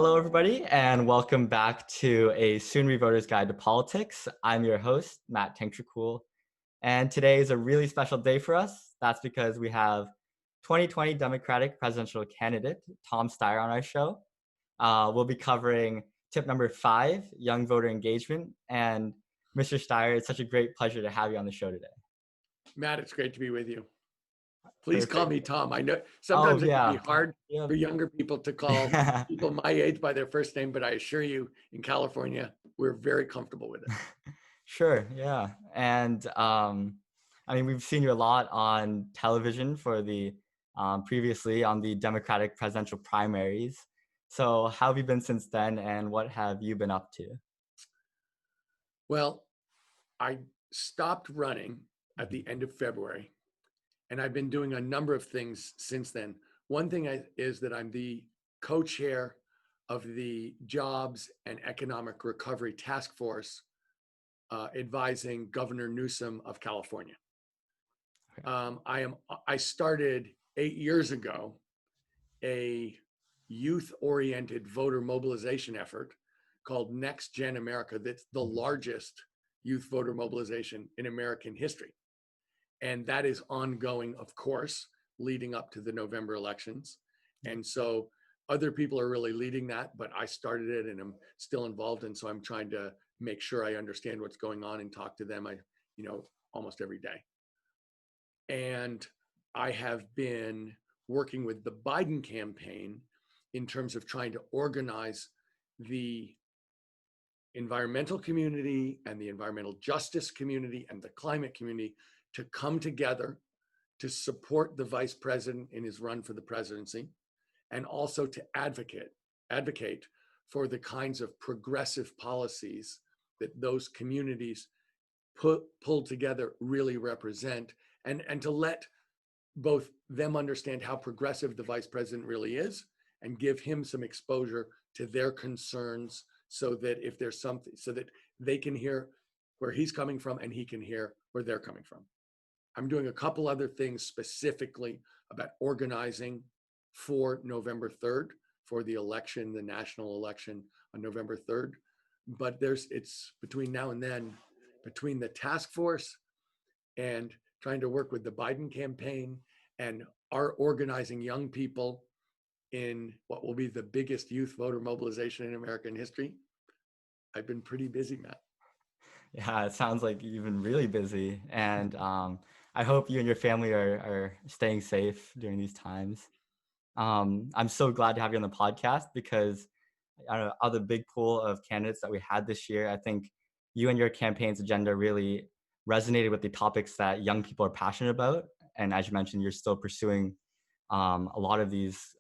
Hello, everybody, and welcome back to a Soon Read Voter's Guide to Politics. I'm your host, Matt Tengtrakool, and today is a really special day for us. That's because we have 2020 Democratic presidential candidate Tom Steyer on our show. We'll be covering tip number 5, young voter engagement. And Mr. Steyer, it's such a great pleasure to have you on the show today. Matt, it's great to be with you. Please call Perfect. me Tom. I know Oh, sometimes it can be hard yeah. for younger people to call people my age by their first name, but I assure you, in California, we're very comfortable with it. Sure, yeah. And I mean, we've seen you a lot on television for the previously on the Democratic presidential primaries. So how have you been since then, and what have you been up to? Well, I stopped running at the end of February, and I've been doing a number of things since then. One thing is that I'm the co-chair of the Jobs and Economic Recovery Task Force advising Governor Newsom of California. I started 8 years ago a youth-oriented voter mobilization effort called Next Gen America. That's the largest youth voter mobilization in American history. And that is ongoing, of course, leading up to the November elections. And so other people are really leading that, but I started it and I'm still involved. And so I'm trying to make sure I understand what's going on and talk to them, almost every day. And I have been working with the Biden campaign in terms of trying to organize the environmental community and the environmental justice community and the climate community to come together to support the vice president in his run for the presidency, and also to advocate for the kinds of progressive policies that those communities pulled together really represent, and to let both them understand how progressive the vice president really is and give him some exposure to their concerns, so that if there's something, so that they can hear where he's coming from and he can hear where they're coming from. I'm doing a couple other things specifically about organizing for November 3rd, for the election, the national election on November 3rd. But it's between now and then, between the task force and trying to work with the Biden campaign and our organizing young people in what will be the biggest youth voter mobilization in American history. I've been pretty busy, Matt. Yeah, it sounds like you've been really busy, and I hope you and your family are staying safe during these times. I'm so glad to have you on the podcast because out of the big pool of candidates that we had this year, I think you and your campaign's agenda really resonated with the topics that young people are passionate about. And as you mentioned, you're still pursuing a lot of these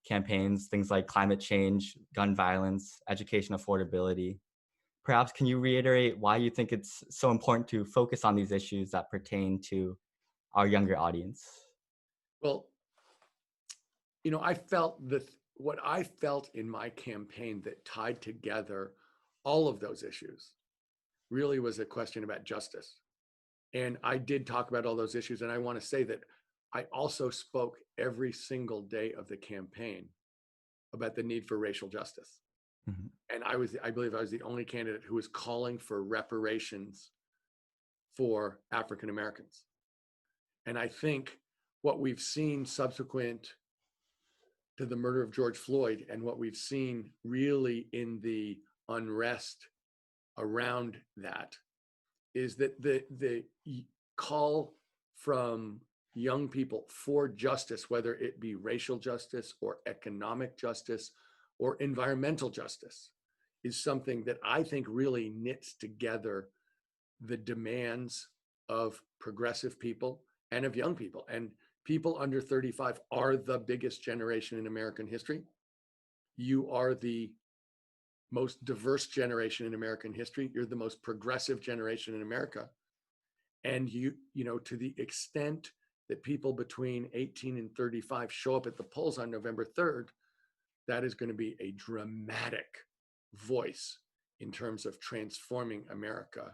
campaigns, things like climate change, gun violence, education affordability. Perhaps can you reiterate why you think it's so important to focus on these issues that pertain to our younger audience? Well, what I felt in my campaign that tied together all of those issues really was a question about justice. And I did talk about all those issues. And I want to say that I also spoke every single day of the campaign about the need for racial justice. Mm-hmm. And I believe I was the only candidate who was calling for reparations for African Americans. And I think what we've seen subsequent to the murder of George Floyd, and what we've seen really in the unrest around that, is that the call from young people for justice, whether it be racial justice or economic justice or environmental justice, is something that I think really knits together the demands of progressive people and of young people. And people under 35 are the biggest generation in American history. You are the most diverse generation in American history. You're the most progressive generation in America. And to the extent that people between 18 and 35 show up at the polls on November 3rd, that is going to be a dramatic voice in terms of transforming America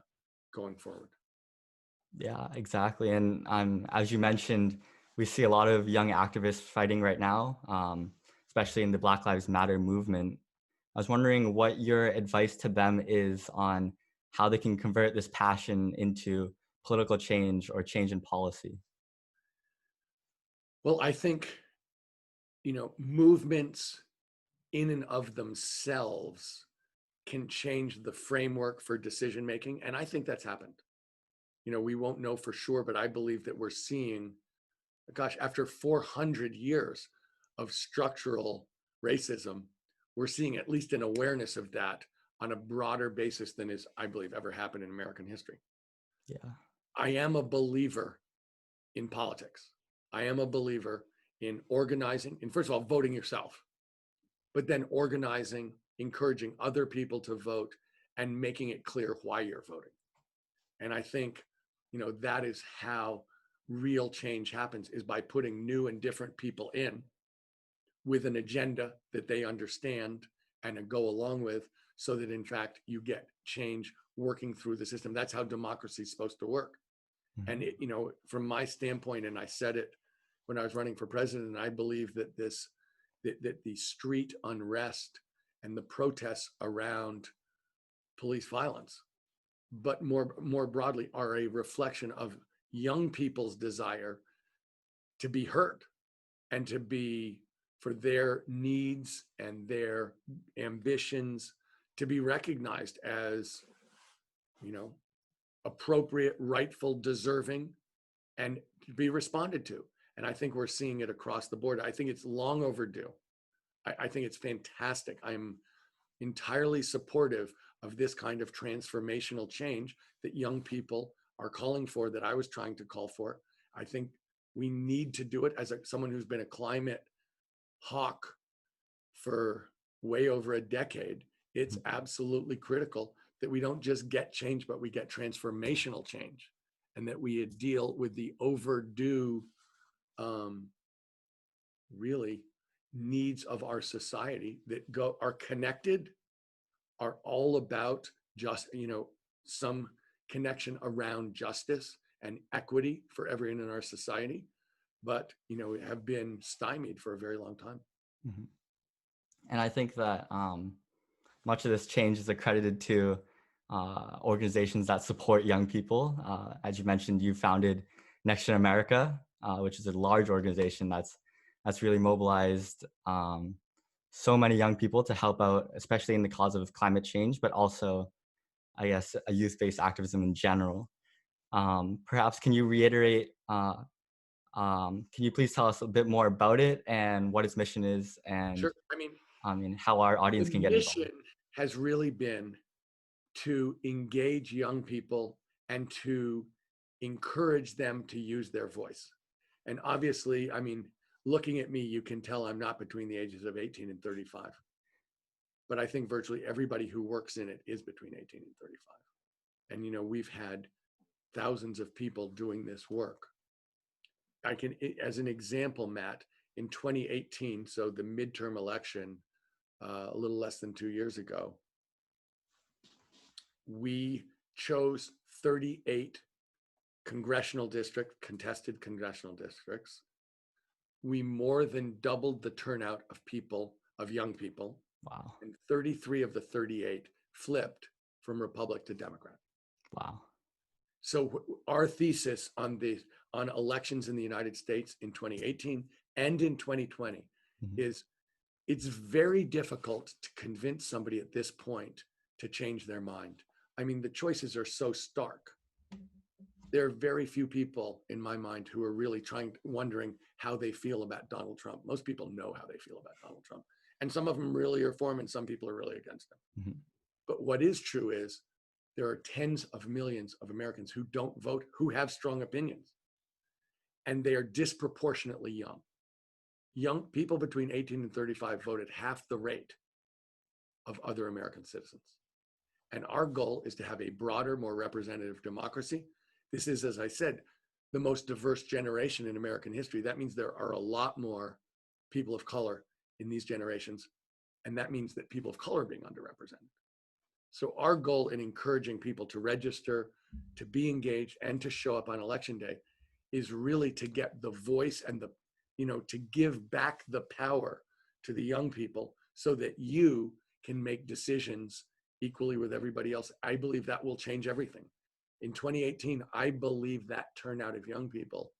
going forward. Yeah, exactly. And as you mentioned, we see a lot of young activists fighting right now, especially in the Black Lives Matter movement. I was wondering what your advice to them is on how they can convert this passion into political change or change in policy. Well, I think, movements in and of themselves can change the framework for decision making. And I think that's happened. We won't know for sure, but I believe that we're seeing, gosh, after 400 years of structural racism, we're seeing at least an awareness of that on a broader basis than is, I believe, ever happened in American history. Yeah. I am a believer in politics. I am a believer in organizing, and first of all, voting yourself, but then organizing, encouraging other people to vote and making it clear why you're voting. And I think, that is how real change happens, is by putting new and different people in with an agenda that they understand and go along with, so that in fact you get change working through the system. That's how democracy is supposed to work. Mhm. And from my standpoint, and I said it when I was running for president, I believe that that the street unrest and the protests around police violence, but more broadly, are a reflection of young people's desire to be heard and to be, for their needs and their ambitions, to be recognized as, appropriate, rightful, deserving, and to be responded to. And I think we're seeing it across the board. I think it's long overdue. I think it's fantastic. I'm entirely supportive of this kind of transformational change that young people are calling for, that I was trying to call for. I think we need to do it. As someone who's been a climate hawk for way over a decade, it's absolutely critical that we don't just get change, but we get transformational change, and that we deal with the overdue, really, needs of our society that are connected, are all about just, some connection around justice and equity for everyone in our society, but, have been stymied for a very long time. Mhm. And I think that much of this change is accredited to organizations that support young people. As you mentioned, you founded Next Gen America, which is a large organization that's really mobilized so many young people to help out, especially in the cause of climate change, but also, I guess, a youth-based activism in general. Perhaps can you reiterate? Can you please tell us a bit more about it and what its mission is, and Sure. I mean, how our the audience can get involved? mission has really been to engage young people and to encourage them to use their voice. And obviously, I mean, looking at me, you can tell I'm not between the ages of 18 and 35. But I think virtually everybody who works in it is between 18 and 35. And, we've had thousands of people doing this work. I can, as an example, Matt, in 2018, so the midterm election, a little less than 2 years ago, we chose 38 contested congressional districts. We more than doubled the turnout of young people, Wow. and 33 of the 38 flipped from Republic to Democrat. Wow. So our thesis on elections in the United States in 2018 and in 2020 Mhm. is, it's very difficult to convince somebody at this point to change their mind. I mean, the choices are so stark. There are very few people in my mind who are really wondering how they feel about Donald Trump. Most people know how they feel about Donald Trump. And some of them really are for him, and some people are really against him. Mhm. But what is true is there are tens of millions of Americans who don't vote, who have strong opinions, and they are disproportionately young. Young people between 18 and 35 vote at half the rate of other American citizens. And our goal is to have a broader, more representative democracy. This is, as I said, the most diverse generation in American history. That means there are a lot more people of color in these generations. And that means that people of color are being underrepresented. So our goal in encouraging people to register, to be engaged, and to show up on election day is really to get the voice and to give back the power to the young people so that you can make decisions equally with everybody else. I believe that will change everything. In 2018, I believe that turnout of young people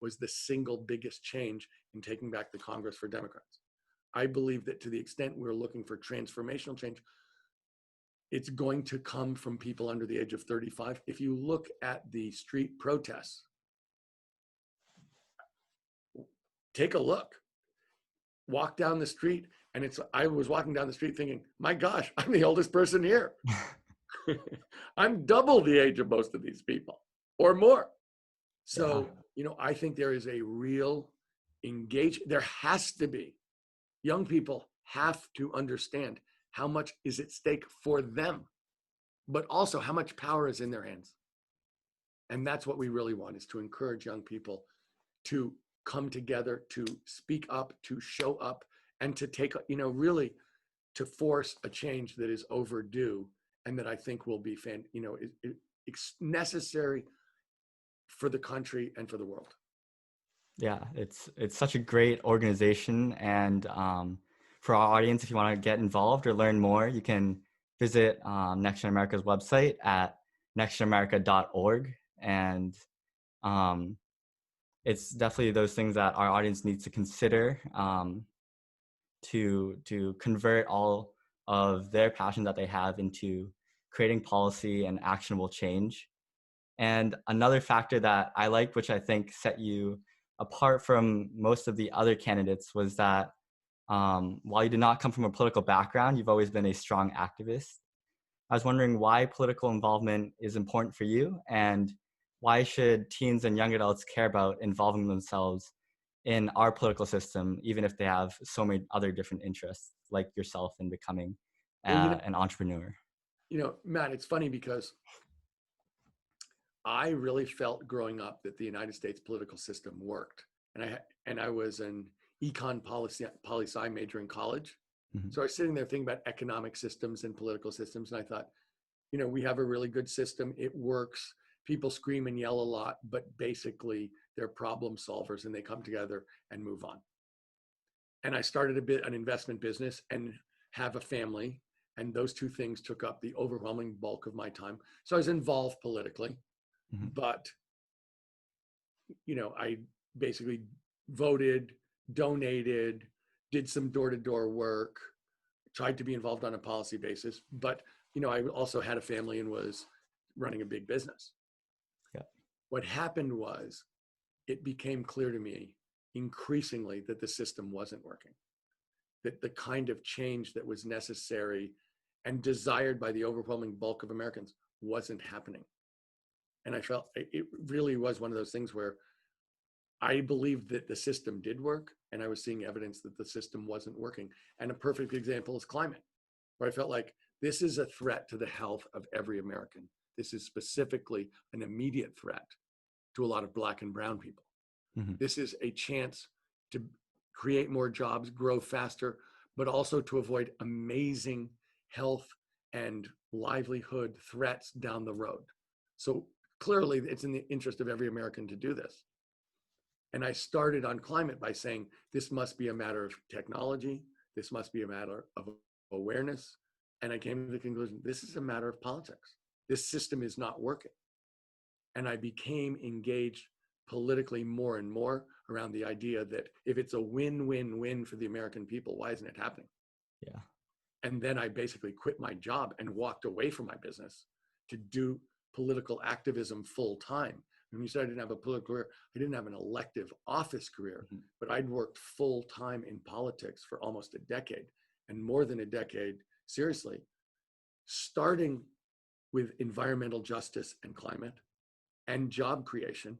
was the single biggest change in taking back the Congress for Democrats. I believe that to the extent we're looking for transformational change, it's going to come from people under the age of 35. If you look at the street protests, take a look, walk down the street, and I was walking down the street thinking, my gosh, I'm the oldest person here. I'm double the age of most of these people or more. So, I think there is a real there has to be. Young people have to understand how much is at stake for them, but also how much power is in their hands. And that's what we really want, is to encourage young people to come together, to speak up, to show up, and to take, really to force a change that is overdue and that I think will be, it's necessary for the country and for the world. Yeah, it's such a great organization, and for our audience, if you want to get involved or learn more, you can visit Next Gen America's website at nextgenamerica.org, and it's definitely those things that our audience needs to consider to convert all of their passion that they have into creating policy and actionable change. And another factor that I like, which I think set you apart from most of the other candidates, was that while you did not come from a political background, you've always been a strong activist. I was wondering why political involvement is important for you, and why should teens and young adults care about involving themselves in our political system, even if they have so many other different interests, like yourself in becoming an entrepreneur? Matt, it's funny because I really felt growing up that the United States political system worked. And I was an econ poli-sci major in college. Mm-hmm. So I was sitting there thinking about economic systems and political systems. And I thought, we have a really good system. It works. People scream and yell a lot, but basically they're problem solvers and they come together and move on. And I started an investment business and have a family. And those two things took up the overwhelming bulk of my time. So I was involved politically. Mm-hmm. But, I basically voted, donated, did some door-to-door work, tried to be involved on a policy basis. But, I also had a family and was running a big business. Yeah. What happened was it became clear to me increasingly that the system wasn't working, that the kind of change that was necessary and desired by the overwhelming bulk of Americans wasn't happening. And I felt it really was one of those things where I believed that the system did work, and I was seeing evidence that the system wasn't working. And a perfect example is climate, where I felt like this is a threat to the health of every American. This is specifically an immediate threat to a lot of Black and brown people. Mm-hmm. This is a chance to create more jobs, grow faster, but also to avoid amazing health and livelihood threats down the road. So clearly, it's in the interest of every American to do this. And I started on climate by saying, this must be a matter of technology. This must be a matter of awareness. And I came to the conclusion, this is a matter of politics. This system is not working. And I became engaged politically more and more around the idea that if it's a win-win-win for the American people, why isn't it happening? Yeah. And then I basically quit my job and walked away from my business to do political activism full time. When you said I didn't have a political career, I didn't have an elective office career, mm-hmm. but I'd worked full time in politics for almost a decade, and more than a decade, seriously, starting with environmental justice and climate and job creation,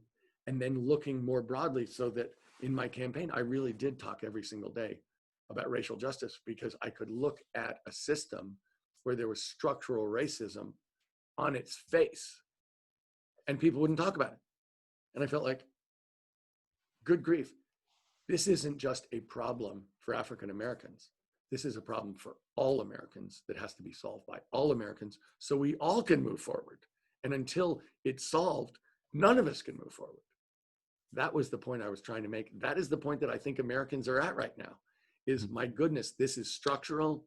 and then looking more broadly, so that in my campaign, I really did talk every single day about racial justice, because I could look at a system where there was structural racism on its face and people wouldn't talk about it. And I felt like, good grief, this isn't just a problem for African Americans. This is a problem for all Americans that has to be solved by all Americans, so we all can move forward. And until it's solved, none of us can move forward. That was the point I was trying to make. That is the point that I think Americans are at right now, is, my goodness, this is structural,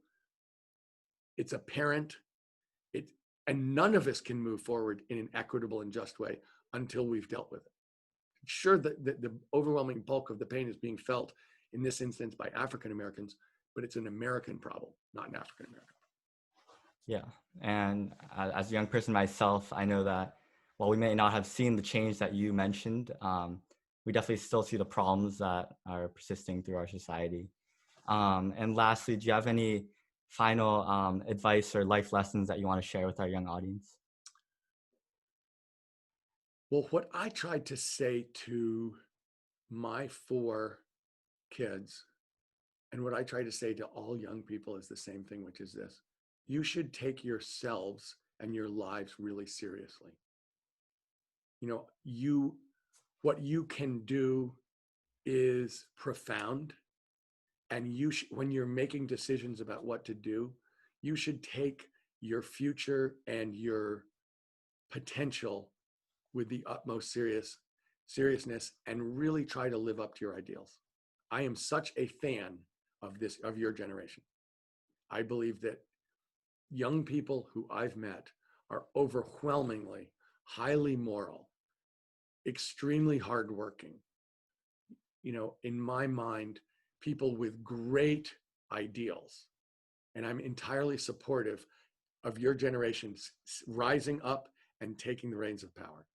it's apparent, and none of us can move forward in an equitable and just way until we've dealt with it. Sure, the overwhelming bulk of the pain is being felt in this instance by African Americans, but it's an American problem, not an African American. Yeah. And as a young person myself, I know that while we may not have seen the change that you mentioned, we definitely still see the problems that are persisting through our society. And lastly, do you have any final advice or life lessons that you want to share with our young audience? Well, what I tried to say to my 4 kids, and what I try to say to all young people, is the same thing, which is this: you should take yourselves and your lives really seriously. What you can do is profound, and when you're making decisions about what to do, you should take your future and your potential with the utmost seriousness and really try to live up to your ideals. I am such a fan of your generation. I believe that young people who I've met are overwhelmingly highly moral, extremely hardworking. In my mind, people with great ideals. And I'm entirely supportive of your generation rising up and taking the reins of power.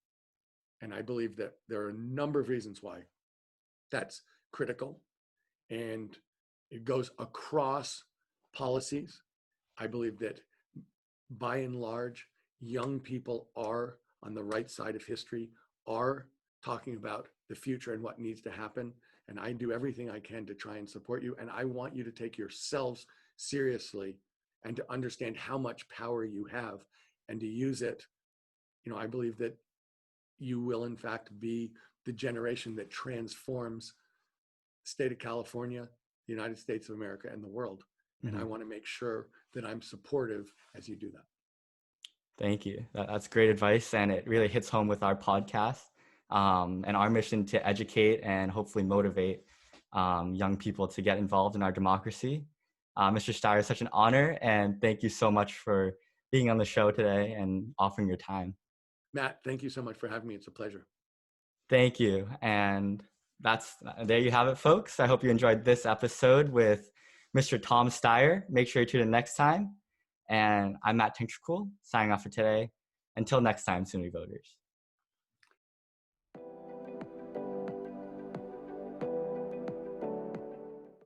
And I believe that there are a number of reasons why that's critical, and it goes across policies. I believe that by and large, young people are on the right side of history, are talking about the future and what needs to happen. And I do everything I can to try and support you. And I want you to take yourselves seriously and to understand how much power you have and to use it. I believe that you will, in fact, be the generation that transforms the state of California, the United States of America, and the world. And I want to make sure that I'm supportive as you do that. Thank you. That's great advice. And it really hits home with our podcast and our mission to educate and hopefully motivate young people to get involved in our democracy. Mr. Steyer, it's such an honor. And thank you so much for being on the show today and offering your time. Matt, thank you so much for having me. It's a pleasure. Thank you. And there you have it, folks. I hope you enjoyed this episode with Mr. Tom Steyer. Make sure you tune in next time. And I'm Matt Tengtrakool, signing off for today. Until next time, SUNY voters.